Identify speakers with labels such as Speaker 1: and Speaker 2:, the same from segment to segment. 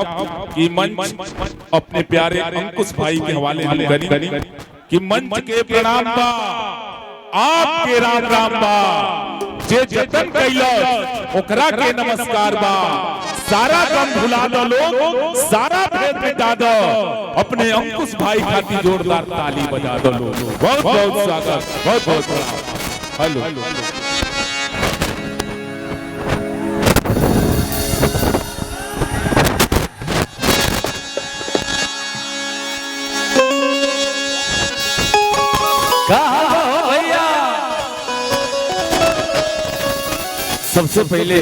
Speaker 1: कि मंच अपने प्यारे अंकुश भाई के हवाले हम करी कि मंच के प्रणाम बा आपके राम राम बा जे जतन कैलस ओकरा के नमस्कार बा सारा गम भुला दो लोग सारा भेद मिटा दो अपने अंकुश भाई खातिर जोरदार ताली बजा दो लोग। बहुत बहुत स्वागत बहुत बहुत हेलो
Speaker 2: भैया। सबसे पहले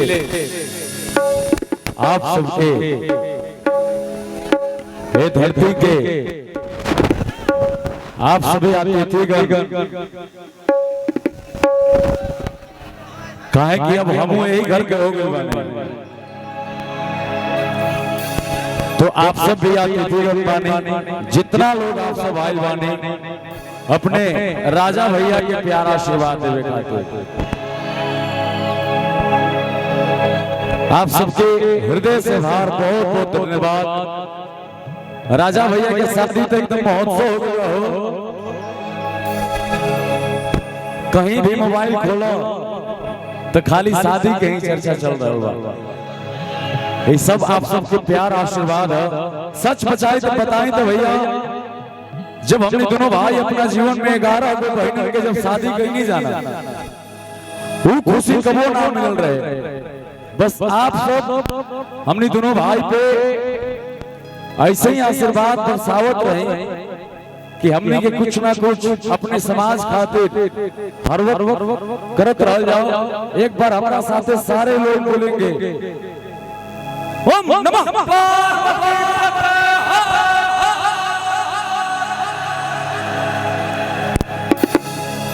Speaker 2: आप सबके ये धरती के आप सभी अतिथिगण काहे कि अब हम यही घर के हो गए बानी, तो आप सब भी अतिथिगण बानी, जितना लोग आप सब आए बानी अपने राजा भैया के प्यारा आशीर्वाद देवे खातिर आप सबके हृदय से भार बहुत बहुत धन्यवाद। राजा भैया के शादी तो एकदम महोत्सव हो गया हो, कहीं भी मोबाइल खोलो तो खाली शादी के ही चर्चा चल रहा होगा। ये सब आप सबके प्यार आशीर्वाद है। सच बचाए तो बताएं तो भैया, जब हमने दोनों भाई अपना जीवन में 11 बहन के जब शादी कहीं नहीं जाना, वो खुशी कबो ना मिल रहे। बस आप सब हमने दोनों भाई पे ऐसे ही आशीर्वाद बरसावत रहे कि हमने के कुछ ना कुछ अपने समाज खातिर हर वक्त करत रह जाओ। एक बार हमारा साथ सारे लोग बोलेंगे ओम नमः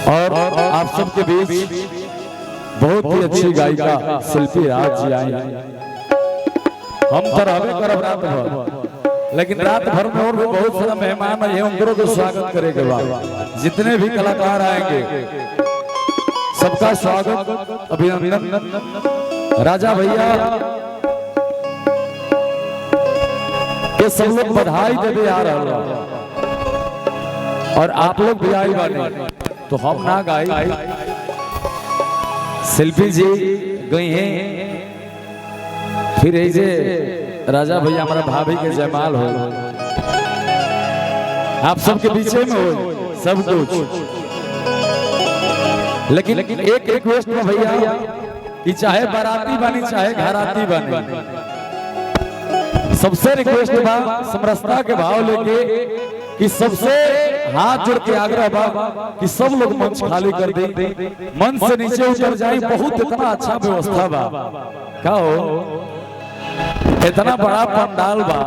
Speaker 2: और आप सबके बीच बहुत ही अच्छी गायिका शिल्पी राज जी आई। हम तो रहबे करब रात भर, लेकिन रात भर में और भी बहुत सारा मेहमान है, उनको को स्वागत करेंगे। जितने भी कलाकार आएंगे सबका स्वागत अभिनंदन। राजा भैया के सब लोग बधाई देवे आ रहा और आप लोग भी आई बानी, तो हम ना गाई, शिल्पी जी गई हैं, फिर ऐसे राजा भैया हमारा भाभी के जयमाल हो, आप सबके पीछे में हो सब कुछ। लेकिन एक रिक्वेस्ट में भैया कि चाहे बाराती बनी चाहे घराती बनी, सबसे रिक्वेस्ट बा समरसता के भाव लेके कि सबसे हाथ जोड़ के आग्रह बा कि सब लोग मंच खाली कर दे, मंच से नीचे उतर जाए। बहुत इतना अच्छा व्यवस्था बा, का हो इतना बड़ा पंडाल बा,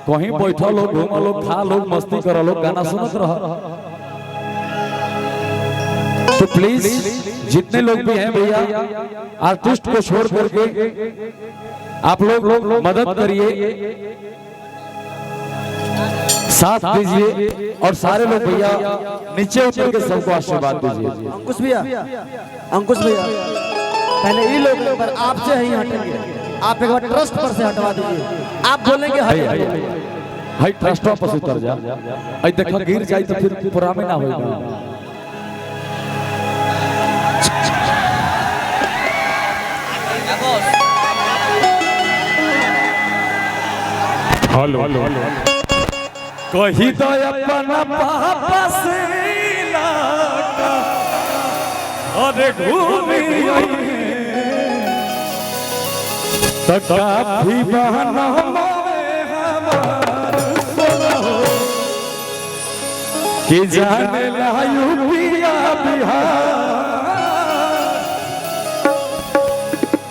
Speaker 2: कहीं बैठो लोग घूमो लोग खा लोग मस्ती करो लोग गाना सुनत रहो। तो प्लीज जितने लोग भी हैं भैया, आर्टिस्ट को छोड़ करके आप लोग मदद करिए, साथ दीजिए और सारे लोग भैया नीचे उतर के सबको आशीर्वाद दीजिए।
Speaker 3: अंकुश भैया पहले ये लोग पर आपसे ही हटेंगे, आप एक बार ट्रस्ट पर से हटवा दीजिए। आप बोलेंगे
Speaker 2: हाई ट्रस्ट पर से उतर जा, आई देखो गिर जाए तो फिर पूरा में ना होगा।
Speaker 1: हेलो
Speaker 2: कही तो अपना पापा से लाका और घूमी तो काफी बहाना कि जाने ला यूपिया बिहार,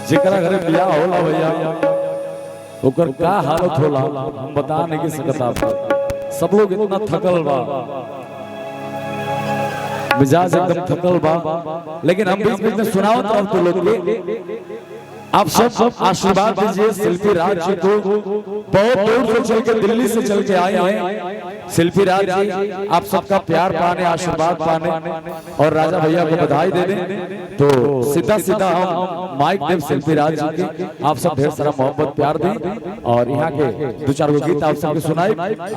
Speaker 2: जेकरा घरे बियाह होला भैया ओकर का हालत होला हम बता नहीं के सकता। सब लोग इतना थकल बा, मिजाज एकदम थकल बा, लेकिन हम बीच बीच में सुनाओ तो लोग के आप सब आशीर्वाद दीजिए शिल्पी राज जी को, बहुत दूर से चल के दिल्ली से चल के आए हैं शिल्पी राज जी, आप सबका प्यार पाने आशीर्वाद पाने और राजा भैया को बधाई दे दें। तो सीधा सीधा हम माइक देव शिल्पी राज जी के, आप सब ढेर सारा मोहब्बत प्यार दें और यहाँ के दो चार गो गीत आप सबके सुनाई,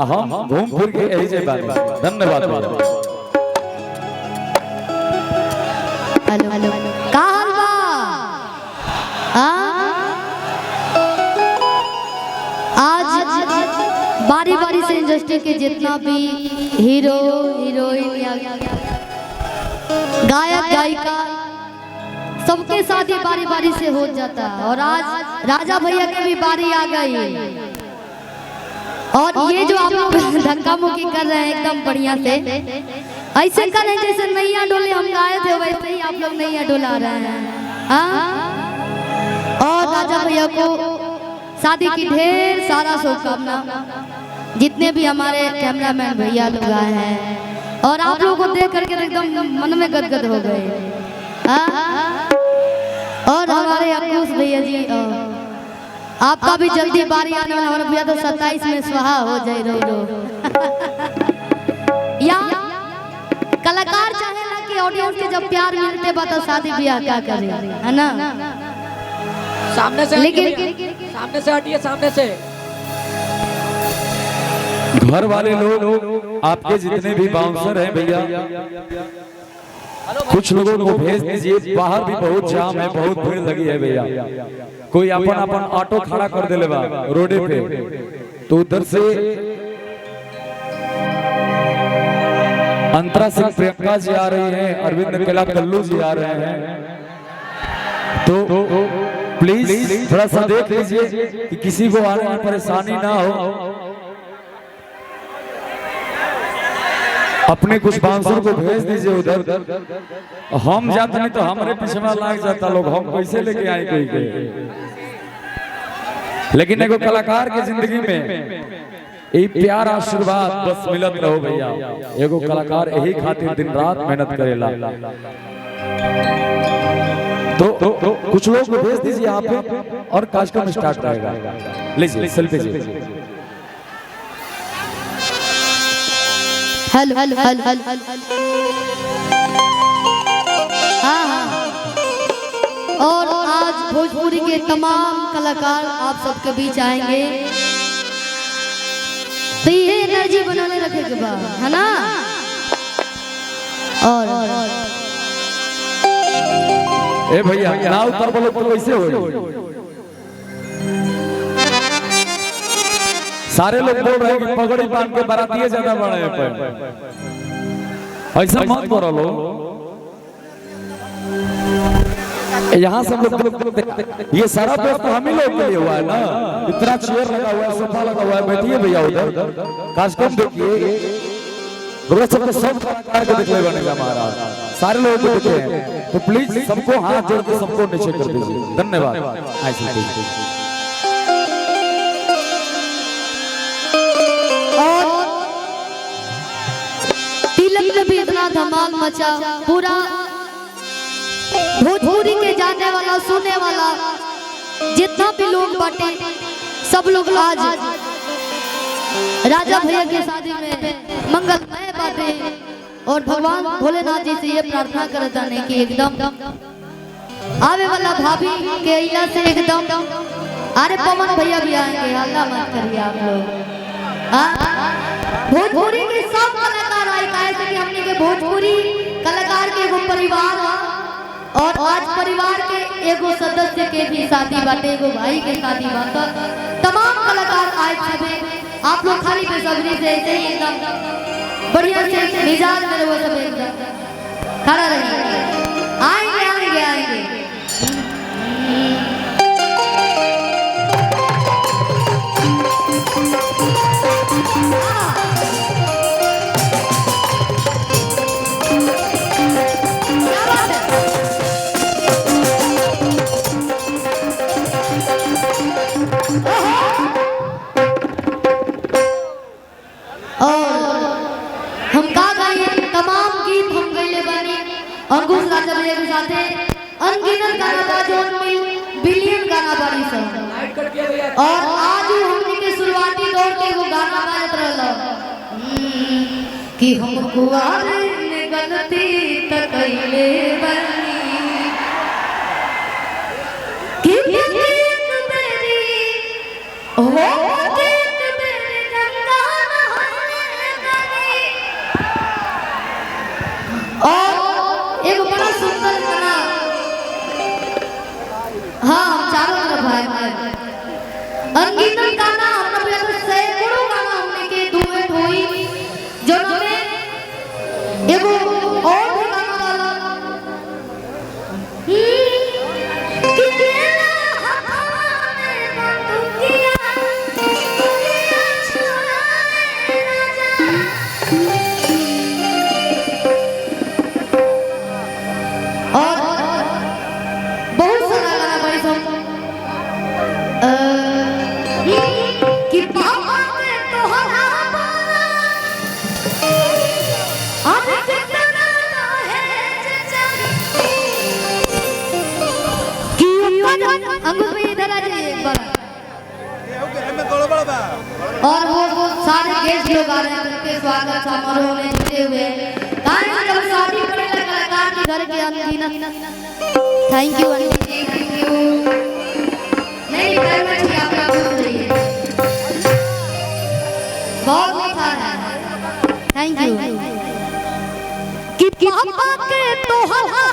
Speaker 2: हम घूम फिर के यही जे बात। धन्यवाद भैया।
Speaker 4: हेलो हेलो का हाल बा? आज बारी बारी से इंडस्ट्री के जितना भी हीरो हीरोइन या गायक गायिका सबके साथ ही बारी बारी से हो जाता है और आज राजा भैया के भी बारी आ गई। और ये जो आप लोग धक्का मुक्की कर रहे हैं एकदम बढ़िया से ऐसे करें जैसे नैया डोले हम गाए थे वैसे ही आप लोग नैया डोला रहे हैं। हाँ? और राजा भैया को शादी की ढेर सारा शुभकामना, जितने भी हमारे कैमरामैन भैया लोग आए हैं और आप लोगों को देख करके एकदम मन में गदगद हो गए। और हमारे अंकुश भैया जी आपका भी जल्दी बारी आने वाला, हमारे भैया तो 27 में स्वाहा हो जाए रो रो। या कलाकार चाहेला कि ऑडियंस के जब प्यार मिलते बा तो शादी ब्याह क्या करे, है ना?
Speaker 5: सामने से
Speaker 4: लेकिन
Speaker 5: सामने से हटिए, सामने से।
Speaker 2: घर वाले लोग आपके जितने भी बाउंसर हैं भैया, कुछ लोगों को भेज दीजिए, बाहर भी बहुत जाम है, बहुत भीड़ लगी है भैया। कोई अपन अपन ऑटो खड़ा कर दे बा रोडे पे, तो उधर से अंतरा सिंह प्रियंका जी आ रही हैं, अरविंद केला कल्लू जी आ रहे हैं, तो प्लीज थोड़ा सा देख लीजिए कि किसी को आने में परेशानी ना हो। अपने कुछ बांसुर को भेज दीजिए उधर, हम जाते नहीं तो हमारे पीछे में लाग जाता लोग, हम कैसे लेके आए कोई के। लेकिन एगो कलाकार के जिंदगी में ये प्यार आशीर्वाद बस मिलत रहो भैया। एगो कलाकार यही खातिर दिन रात मेहनत करेला। तो कुछ लोग को भेज दीजिए आप पे और कार्यक्रम स्टार्ट रहेगा। लीजिए सेल्फी जी।
Speaker 4: हेलो हेलो हेलो हेलो हाँ हाँ। और आज भोजपुरी के तमाम कलाकार आप सबके बीच आएंगे, तो ये एनर्जी बनाने रखे के बाद, है ना? और
Speaker 2: ए भैया ना उतर बोलो तो कैसे हो? सारे लोग बोल रहे हैं कि पगड़ी बांध के बारातिये ज्यादा बड़े हैं, ऐसा मत करो लो। यहाँ सब लोग, ये सारा दोस्त हम ही लोग के लिए हुआ है ना, इतना चेयर लगा हुआ है, सोफा लगा हुआ है, बैठिए भैया उधर कार्यक्रम देखिए। सब कलाकार को दिखले बनेगा महाराज, सारे लोगों को दिखे हैं, तो प्लीज सबको हाथ जोड़ के सबको नीचे कर दीजिए। धन्यवाद।
Speaker 4: तिलक में भी इतना धमाल मचा, पूरा भोजपुरी के जाने वाला सुनने वाला जितना भी लोग बाटे, सब लोग आज राजा भैया की शादी में मंगलमय बाटे। और भगवान भोलेनाथ जी से ये प्रार्थना करता है कि एकदम आवे वाला भाभी के इला से एकदम, अरे पवन भैया भी आएंगे, हल्ला मत करिए आप लोग। भोजपुरी के सब कलाकार आए, कहे कि हमने के भोजपुरी कलाकार के एगो परिवार और आज परिवार के एगो सदस्य के भी शादी बाटे, एगो भाई के शादी बाटे, तमाम कलाकार आए थे। आप लोग खाली बेसब्री से ऐसे ही एकदम बढ़िया से मिजाज में वो सब एकदम खड़ा रहिए। आएंगे आएंगे आएंगे। अंकुश राजा भैया के साथ अनगिनत गाना बा, जोन मिल बिलियन गाना बारी सब
Speaker 5: लाइट कट गया भैया।
Speaker 4: और आज हमने के शुरुआती दौर के वो गाना बाजत रहल कि हम कुआरे में गलती त कइले बनी कि एक बेरी ओ एक बेरी गंगा नहाने गई। और एक बड़ा सुंदर गाना, हाँ हम चारों तरफ आए अनगिनत गाना हमने भैया तो सैकड़ों गाना हमने के डुएट हुई जो में एगो और भी गाना वाला कि तेरा हथवा में बंदूकिया दुनिया छुड़ाए ना जा। और बहुत सारा गाना बड़ी सब कि पापा ने तो हरा बोला अब कितना है चचा कि अंकुश भाई इधर आ जाइए एक बार। और वो सारे गेस्ट लोग आ रहे हैं उनके स्वागत समारोह में जुटे हुए गाने जब शादी पड़े कलाकार के घर के अनगिनत। Thank you Anil ji, thank you. नहीं पैर में ठीक आप खुश रहिए, बहुत मीठा है। थैंक यू कि पापा के तो हवा